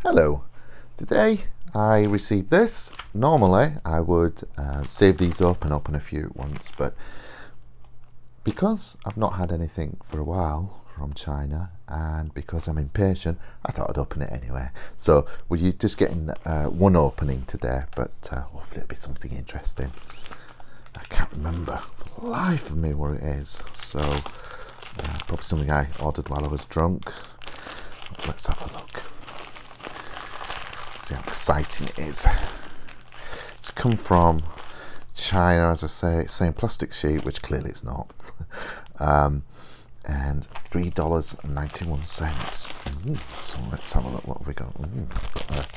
Hello, today I received this. Normally I would save these up and open a few at once, but because I've not had anything for a while from China and because I'm impatient, I thought I'd open it anyway. So we're just getting one opening today, but hopefully it'll be something interesting. I can't remember for the life of me what it is, so probably something I ordered while I was drunk. Let's have a look. See how exciting it is. It's come from China, as I say. It's saying plastic sheet, which clearly it's not. And $3.91. So let's have a look. What have we got? We've got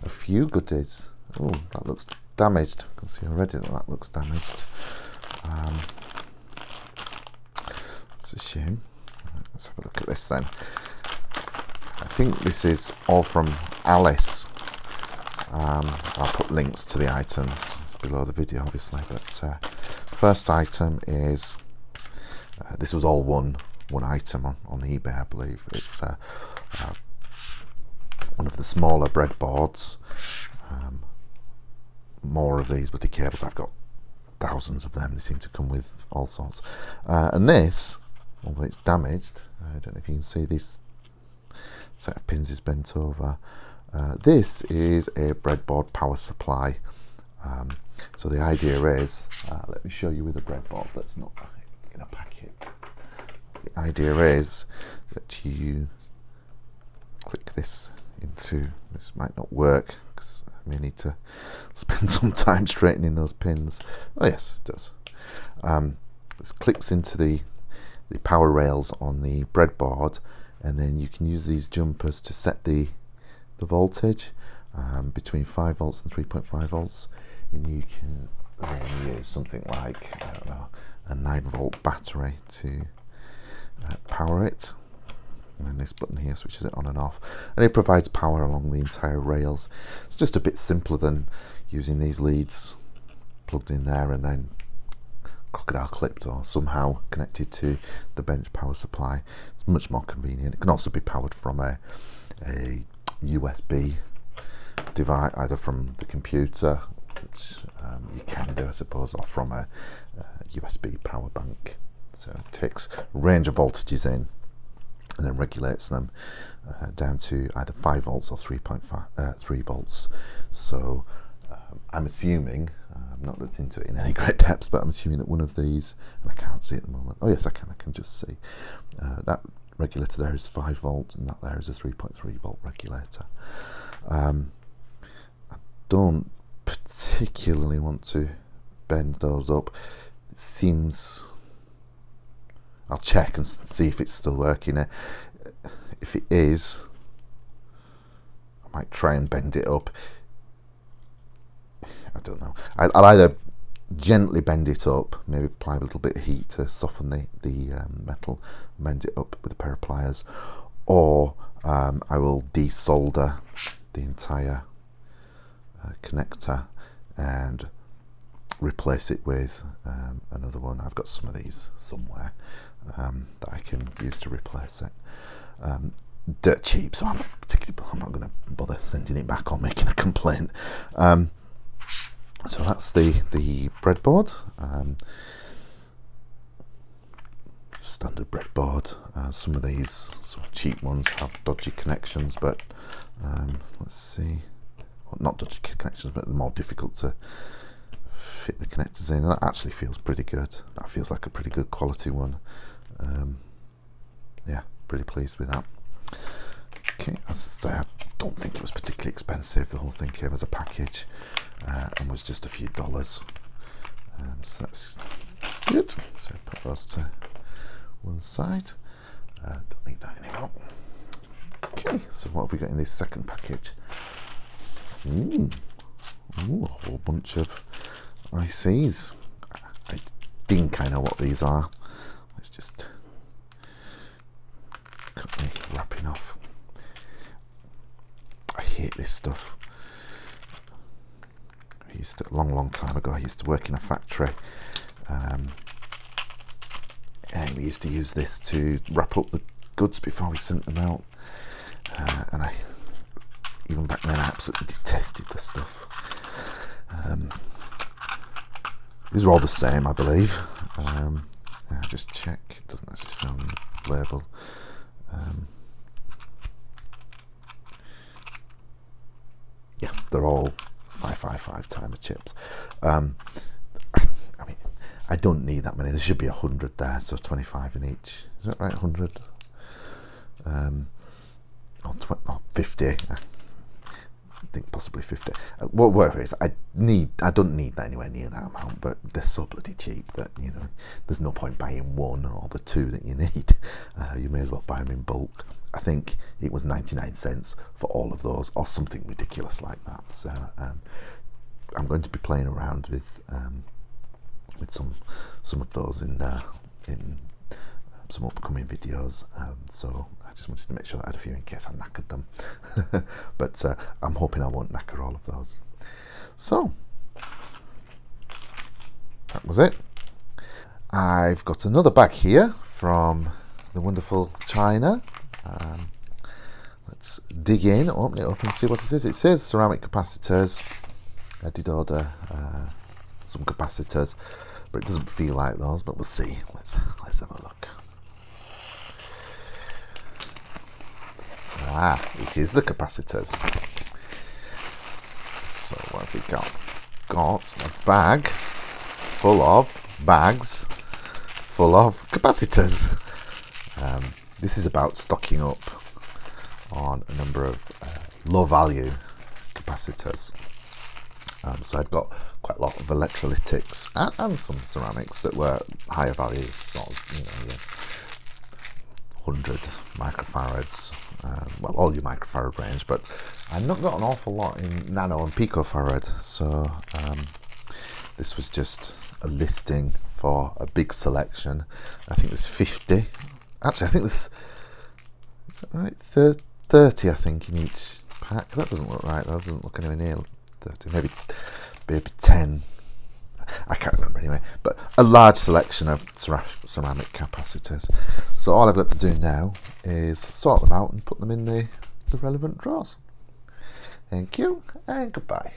a few goodies. Oh, that looks damaged. I can see already that looks damaged. It's a shame. Let's have a look at this then. I think this is all from Alice. I'll put links to the items below the video, obviously. But first item is this was all one item on eBay, I believe. It's one of the smaller breadboards. More of these bloody cables. I've got thousands of them. They seem to come with all sorts. And this, although it's damaged, I don't know if you can see this set of pins is bent over. This is a breadboard power supply. So the idea is, let me show you with a breadboard that's not in a packet. The idea is that you click this into, this might not work because I may need to spend some time straightening those pins. Oh yes, it does. This clicks into the power rails on the breadboard, and then you can use these jumpers to set the voltage between 5 volts and 3.5 volts, and you can then use something like, I don't know, a 9-volt battery to power it. And then this button here switches it on and off, and it provides power along the entire rails. It's just a bit simpler than using these leads plugged in there and then crocodile clipped or somehow connected to the bench power supply. It's much more convenient. It can also be powered from a USB device, either from the computer, which you can do, I suppose, or from a USB power bank. So it takes a range of voltages in and then regulates them down to either 5 volts or 3 volts. So I'm assuming, I've not looked into it in any great depth, but I'm assuming that one of these, and I can't see at the moment, oh yes I can just see, that regulator there is 5 volts and that there is a 3.3 volt regulator. I don't particularly want to bend those up. It seems, I'll check and see if it's still working. If it is, I might try and bend it up. I don't know. I'll either gently bend it up, maybe apply a little bit of heat to soften the metal, bend it up with a pair of pliers, or I will desolder the entire connector and replace it with another one. I've got some of these somewhere that I can use to replace it. Dirt cheap, so I'm not going to bother sending it back or making a complaint. So that's the breadboard, standard breadboard. Some of these sort of cheap ones have dodgy connections, but let's see, well, not dodgy connections, but they're more difficult to fit the connectors in. And that actually feels pretty good. That feels like a pretty good quality one. Yeah, pretty pleased with that. Okay, as I say, I don't think it was particularly expensive. The whole thing came as a package and was just a few dollars. So that's good. So put those to one side. Don't need that anymore. Okay, so what have we got in this second package? Ooh, a whole bunch of ICs. I think I know what these are. Let's just cut the wrapping off. I hate this stuff. I used to, a long time ago, I used to work in a factory, and we used to use this to wrap up the goods before we sent them out. And I, even absolutely detested the stuff. These are all the same, I believe. Yeah, just check. It doesn't actually say on the label. Yes, they're all 555 timer chips. I mean, I don't need that many. There should be 100 there, so 25 in each. Is that right? 100? Or 50. I think possibly 50. Whatever it is, I don't need that anywhere near that amount, but they're so bloody cheap that, you know, there's no point buying one or the two that you need. You may as well buy them in bulk. I think it was 99 cents for all of those, or something ridiculous like that. So I'm going to be playing around with some of those in some upcoming videos. So I just wanted to make sure that I had a few in case I knackered them. But I'm hoping I won't knacker all of those. So that was it. I've got another bag here from the wonderful China. Let's dig in, open it up and see what it is. It says ceramic capacitors. I did order some capacitors, but it doesn't feel like those, but we'll see. Let's have a look. Ah, it is the capacitors. So what have we got? Got a bag full of bags full of capacitors. This is about stocking up on a number of low value capacitors. So I've got quite a lot of electrolytics and some ceramics that were higher values, sort of, 100 microfarads, well, all your microfarad range, but I've not got an awful lot in nano and picofarad, so this was just a listing for a big selection. I think there's 50. Actually, I think there's, is that right? 30, I think, in each pack. That doesn't look right. That doesn't look anywhere near 30. Maybe 10. I can't remember anyway. But a large selection of ceramic capacitors. So all I've got to do now is sort them out and put them in the relevant drawers. Thank you and goodbye.